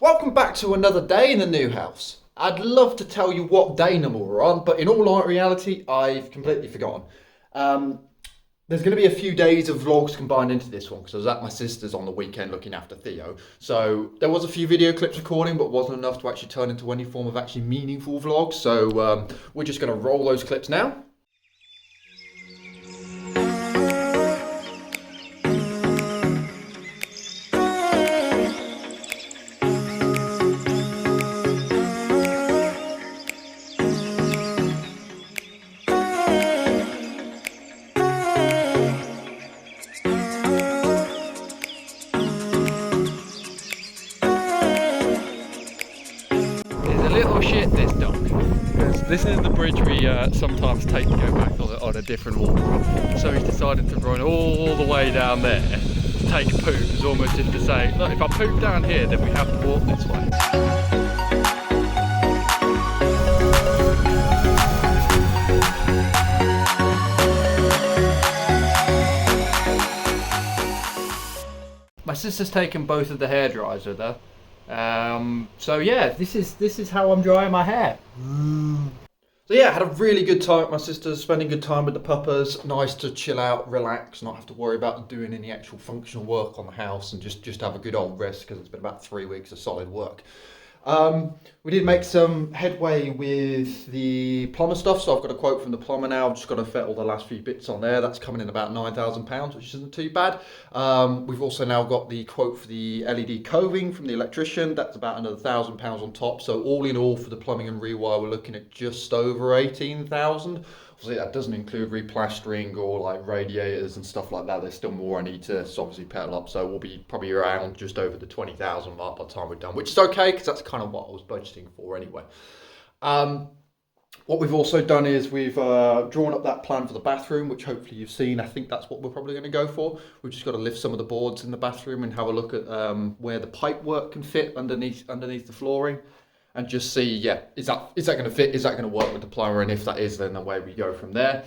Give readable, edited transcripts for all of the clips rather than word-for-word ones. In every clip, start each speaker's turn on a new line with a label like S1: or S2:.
S1: Welcome back to another day in the new house. I'd love to tell you what day number we're on, but in all reality, I've completely forgotten. There's going to be a few days of vlogs combined into this one because I was at my sister's on the weekend looking after Theo. So there was a few video clips recording, but wasn't enough to actually turn into any form of actually meaningful vlogs. So we're just going to roll those clips now.
S2: Shit, this dock. This is the bridge we sometimes take to go back on a different walk. So he's decided to run all the way down there to take poops, almost just to say, look, if I poop down here, then we have to walk this way. My sister's taken both of the hairdryers with her. So yeah, this is how I'm drying my hair. So yeah, I had a really good time with my sister, spending good time with the puppers. Nice to chill out, relax, not have to worry about doing any actual functional work on the house, and just have a good old rest because it's been about 3 weeks of solid work. We did make some headway with the plumber stuff, so I've got a quote from the plumber now. I've just got to fit all the last few bits on there. That's coming in about £9,000, which isn't too bad. We've also now got the quote for the LED coving from the electrician. That's about another £1,000 on top. So all in all, for the plumbing and rewire, we're looking at just over 18,000. Obviously, that doesn't include replastering or like radiators and stuff like that. There's still more I need to obviously pedal up. So we'll be probably around just over the 20,000 mark by the time we're done, which is okay because that's kind of what I was budgeting for anyway. What we've also done is we've drawn up that plan for the bathroom, which hopefully you've seen. I think that's what we're probably going to go for. We've just got to lift some of the boards in the bathroom and have a look at where the pipe work can fit underneath the flooring. And just see, yeah, is that going to fit? Is that going to work with the plumber? And if that is, then away we go from there.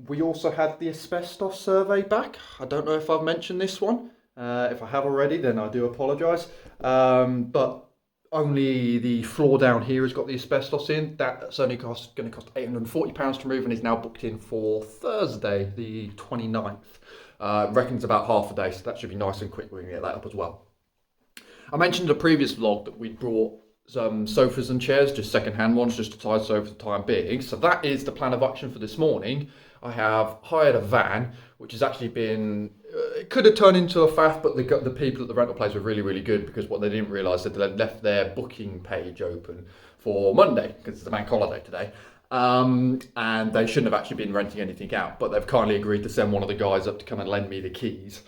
S2: We also had the asbestos survey back. I don't know if I've mentioned this one. If I have already, then I do apologise. But only the floor down here has got the asbestos in. That's only going to cost £840 to remove, and is now booked in for Thursday, the 29th. Reckon it's about half a day, so that should be nice and quick. We can get that up as well. I mentioned in a previous vlog that we brought some sofas and chairs, just second-hand ones, just to tide over the time being. So that is the plan of action for this morning. I have hired a van, which has actually been, it could have turned into a faff, but the people at the rental place were really, really good, because what they didn't realise is that they'd left their booking page open for Monday, because it's the bank holiday today. And they shouldn't have actually been renting anything out, but they've kindly agreed to send one of the guys up to come and lend me the keys.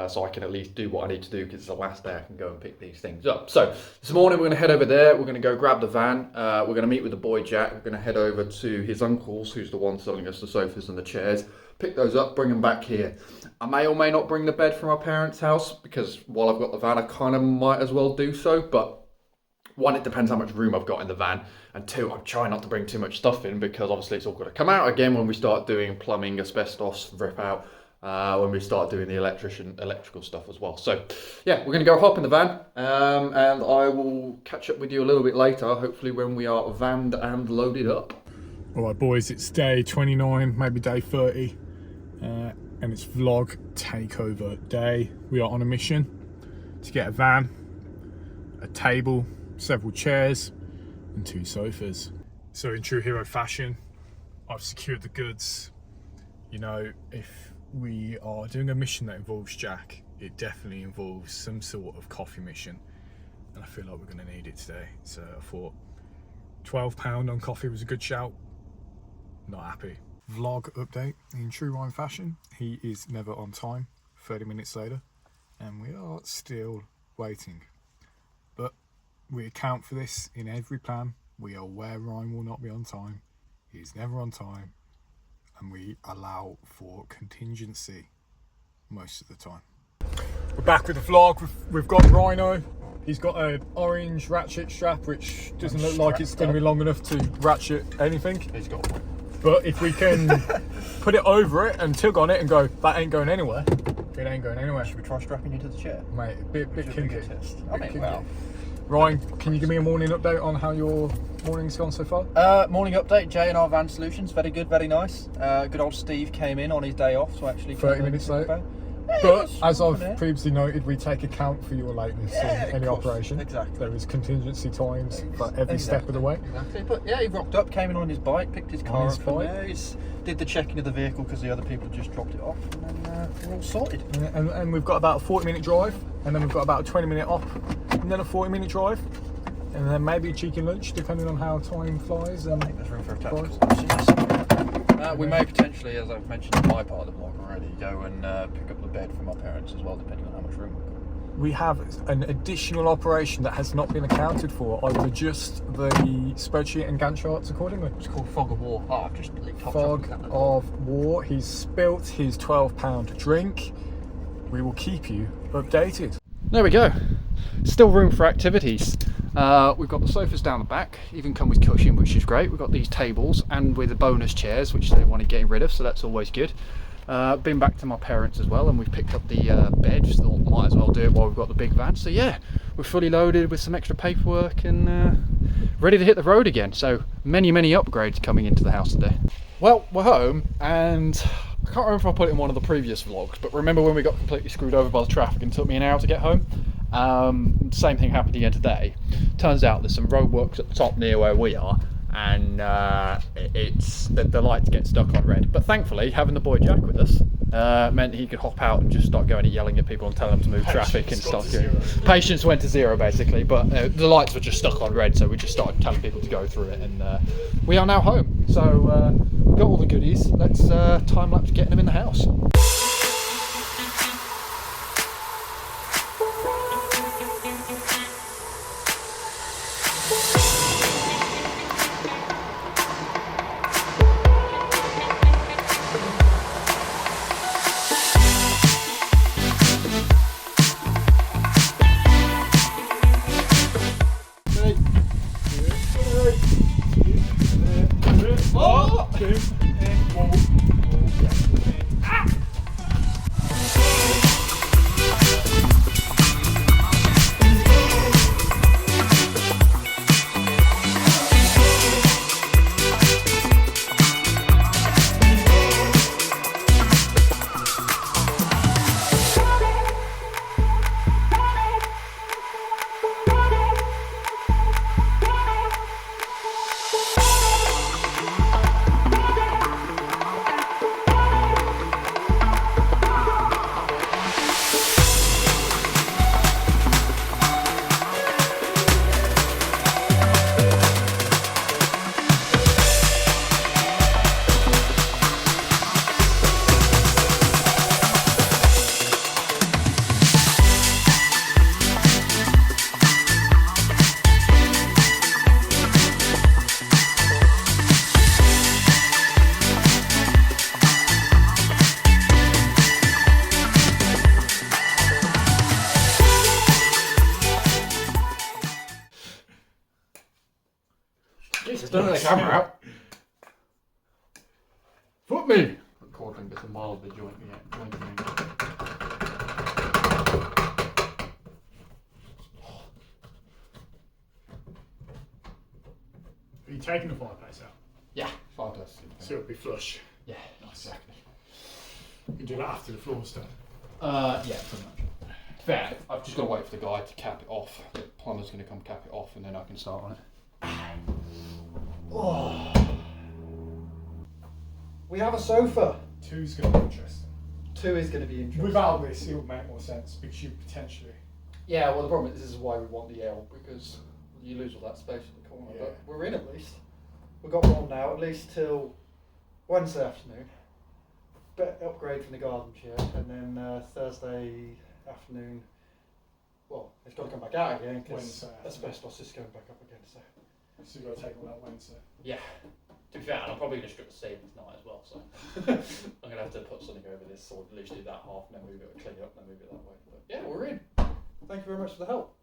S2: So I can at least do what I need to do, because it's the last day I can go and pick these things up. So this morning we're going to head over there. We're going to go grab the van. We're going to meet with the boy Jack. We're going to head over to his uncle's, who's the one selling us the sofas and the chairs. Pick those up, bring them back here. I may or may not bring the bed from our parents' house, because while I've got the van, I kind of might as well do so. But one, it depends how much room I've got in the van. And two, I'm trying not to bring too much stuff in, because obviously it's all got to come out again when we start doing plumbing, asbestos, rip out. When we start doing the electrical stuff as well. So yeah, we're going to go hop in the van, and I will catch up with you a little bit later, hopefully when we are vanned and loaded up.
S3: Alright boys, it's day 29, maybe day 30, and it's vlog takeover day. We are on a mission to get a van, a table, several chairs and 2 sofas. So in true hero fashion, I've secured the goods. You know, if we are doing a mission that involves Jack, it definitely involves some sort of coffee mission, and I feel like we're going to need it today. So I thought £12 on coffee was a good shout. Not happy. Vlog update in true Ryan fashion. He is never on time. 30 minutes later, and we are still waiting. But we account for this in every plan. We are aware Ryan will not be on time. He is never on time. And we allow for contingency most of the time. We're back with the vlog. We've got Rhino. He's got an orange ratchet strap, which doesn't look like it's going to be long enough to ratchet anything.
S1: He's got one.
S3: But if we can put it over it and tug on it and go, that ain't going anywhere. It ain't going anywhere.
S1: Should we try strapping you to the chair?
S3: Mate, bit kinky.
S1: Test. I mean, well,
S3: Ryan, can you give me a morning update on how your morning's gone so far?
S1: Morning update, J&R Van Solutions, very good, very nice. Good old Steve came in on his day off, so actually
S3: 30 minutes late. But as I've previously noted, we take account for your lateness in any operation.
S1: Exactly.
S3: There is contingency times for every step of the way.
S1: Exactly. But yeah, he rocked up, came in on his bike, picked his car up from there. He's did the checking of the vehicle because the other people just dropped it off, and then we're all sorted.
S3: And we've got about a 40-minute drive, and then we've got about a 20-minute op, and then a 40-minute drive, and then maybe a cheeky lunch, depending on how time flies. And
S1: I think there's room for a tactical. We may potentially, as I've mentioned in my part of the vlog already, go and pick up the bed from our parents as well, depending on how much room we've got.
S3: We have an additional operation that has not been accounted for. I will adjust the spreadsheet and Gantt charts accordingly.
S1: It's called Fog of War. Oh, I've just leaked hot
S3: Fog
S1: chocolate.
S3: of War. He's spilt his £12 drink. We will keep you updated.
S2: There we go. Still room for activities. We've got the sofas down the back, even come with cushion, which is great. We've got these tables and with the bonus chairs, which they wanted getting rid of, so that's always good. Been back to my parents as well, and we've picked up the bed, just thought might as well do it while we've got the big van. So yeah, we're fully loaded with some extra paperwork and ready to hit the road again. So many upgrades coming into the house today. Well, we're home, and I can't remember if I put it in one of the previous vlogs, but remember when we got completely screwed over by the traffic and it took me an hour to get home? Same thing happened again today. Turns out there's some roadworks at the top near where we are, and it's the lights get stuck on red. But thankfully, having the boy Jack with us meant he could hop out and just start going and yelling at people and telling them to move traffic and start going. Patience went to zero basically, but the lights were just stuck on red, so we just started telling people to go through it, and we are now home. So we've got all the goodies. Let's time lapse getting them in the house. Jesus, don't let the camera out. Foot me! Recording gets a mildly jointing.
S3: Are you taking the fireplace out?
S2: Yeah, fireplace.
S3: So it'll be flush.
S2: Yeah, exactly.
S3: You can do that after the floor's done.
S2: Yeah, pretty much. Fair. I've just got to wait for the guy to cap it off. The plumber's going to come cap it off, and then I can start on it.
S1: Oh. We have a sofa.
S3: 2's going to be interesting.
S1: 2 is going to be interesting.
S3: Without this, it would make more sense because you potentially.
S2: Yeah, well, the problem is this is why we want the L, because you lose all that space in the corner.
S3: Yeah.
S2: But we're in at least.
S1: We've got one now, at least till Wednesday afternoon. Upgrade from the garden chair, and then Thursday afternoon. Well, it's got to come back out again because asbestos is going back up again. So
S3: you've got to take all that Wednesday.
S2: Yeah. To be fair, I'm probably going to strip the ceiling tonight as well, so I'm going to have to put something over this, or at least do that half, and then move it, clean it up, and then move it that way. But yeah, we're in.
S1: thank you very much for the help.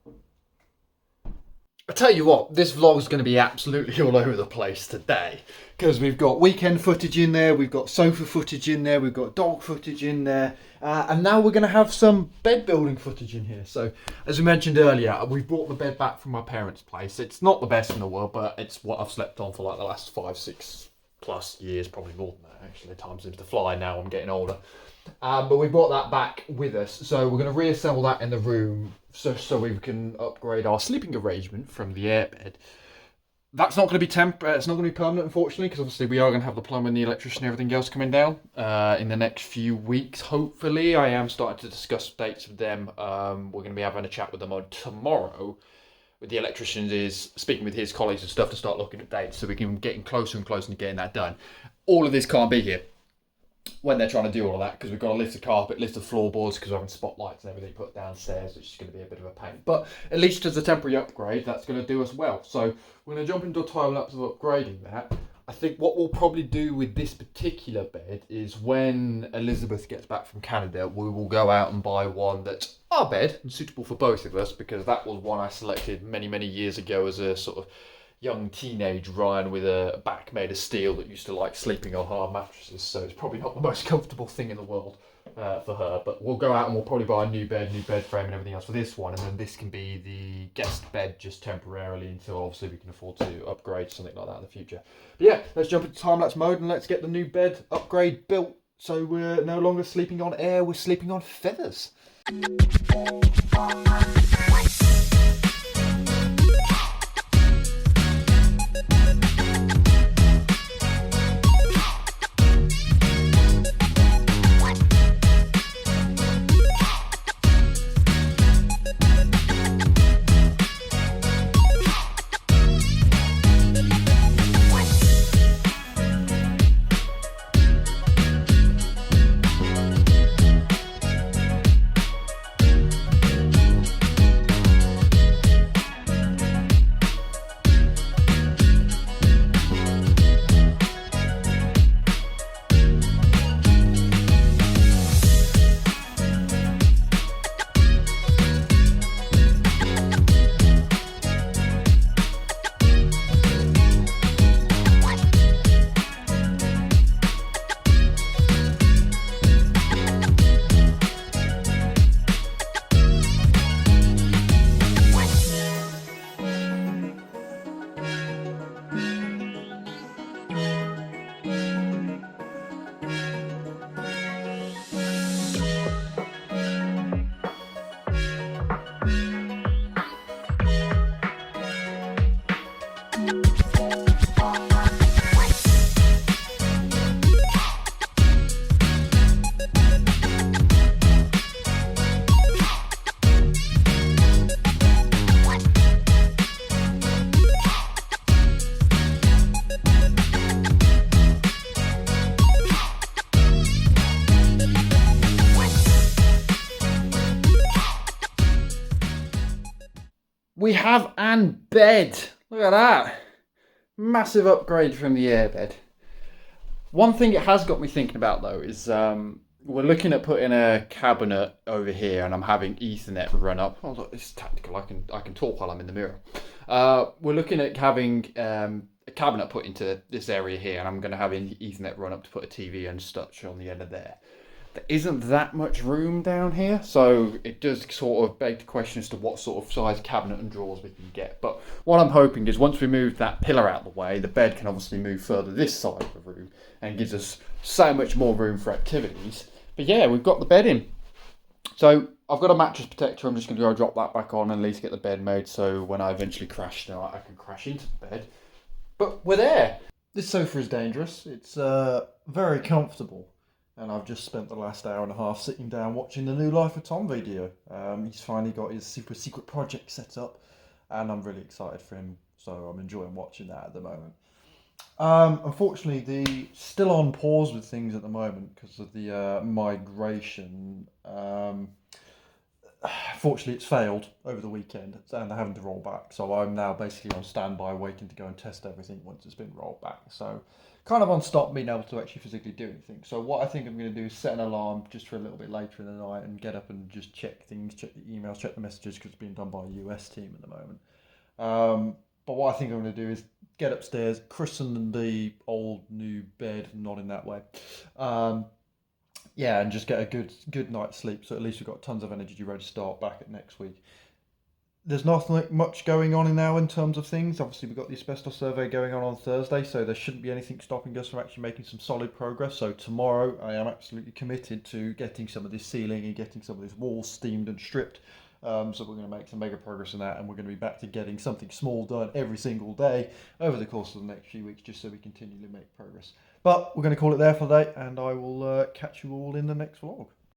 S1: I tell you what, this vlog's going to be absolutely all over the place today, because we've got weekend footage in there, we've got sofa footage in there, we've got dog footage in there, and now we're going to have some bed building footage in here. So, as we mentioned earlier, we brought the bed back from my parents' place. It's not the best in the world, but it's what I've slept on for like the last 5-6+ years, probably more than that actually. Time seems to fly now, I'm getting older. But we brought that back with us, so we're going to reassemble that in the room so we can upgrade our sleeping arrangement from the airbed. That's not going to be it's not going to be permanent, unfortunately, because obviously we are going to have the plumber and the electrician and everything else coming down in the next few weeks, hopefully. I am starting to discuss dates with them. We're going to be having a chat with them on tomorrow. With the electrician is speaking with his colleagues and stuff to start looking at dates, so we can get closer and closer to getting that done. All of this can't be here when they're trying to do all of that, because we've got to lift the carpet, lift the floorboards, because we're having spotlights and everything put downstairs, which is going to be a bit of a pain. But at least as a temporary upgrade, that's going to do us well. So we're going to jump into a time lapse of upgrading that. I think what we'll probably do with this particular bed is when Elizabeth gets back from Canada, we will go out and buy one that's our bed and suitable for both of us, because that was one I selected many, many years ago as a sort of young teenage Ryan with a back made of steel that used to like sleeping on hard mattresses, so it's probably not the most comfortable thing in the world for her. But we'll go out and we'll probably buy a new bed frame and everything else for this one, and then this can be the guest bed just temporarily until obviously we can afford to upgrade something like that in the future. But yeah, let's jump into time-lapse mode and let's get the new bed upgrade built, so we're no longer sleeping on air, we're sleeping on feathers. We have an bed. Look at that. Massive upgrade from the airbed. One thing it has got me thinking about though is we're looking at putting a cabinet over here, and I'm having Ethernet run up. Oh look, it's tactical. I can talk while I'm in the mirror. We're looking at having a cabinet put into this area here, and I'm going to have an Ethernet run up to put a TV and such on the end of there. There isn't that much room down here, so it does sort of beg the question as to what sort of size cabinet and drawers we can get. But what I'm hoping is once we move that pillar out of the way, the bed can obviously move further this side of the room and gives us so much more room for activities. But yeah, we've got the bed in. So I've got a mattress protector. I'm just going to go drop that back on and at least get the bed made, so when I eventually crash tonight, I can crash into the bed. But we're there.
S2: This sofa is dangerous. It's very comfortable. And I've just spent the last hour and a half sitting down watching the new Life of Tom video. He's finally got his super secret project set up, and I'm really excited for him, so I'm enjoying watching that at the moment. Unfortunately, the still on pause with things at the moment because of the migration. Fortunately, it's failed over the weekend, and they're having to roll back. So I'm now basically on standby, waiting to go and test everything once it's been rolled back. So kind of on stop being able to actually physically do anything. So what I think I'm going to do is set an alarm just for a little bit later in the night and get up and just check things, check the emails, check the messages, because it's being done by a US team at the moment. But what I think I'm going to do is get upstairs, christen the old new bed, not in that way. Um, yeah, and just get a good night's sleep. So at least we've got tons of energy ready to start back at next week. There's nothing much going on now in terms of things. Obviously, we've got the asbestos survey going on Thursday, so there shouldn't be anything stopping us from actually making some solid progress. So tomorrow, I am absolutely committed to getting some of this ceiling and getting some of this wall steamed and stripped. So we're going to make some mega progress in that, and we're going to be back to getting something small done every single day over the course of the next few weeks, just so we continually make progress. But we're going to call it there for today, and I will catch you all in the next vlog.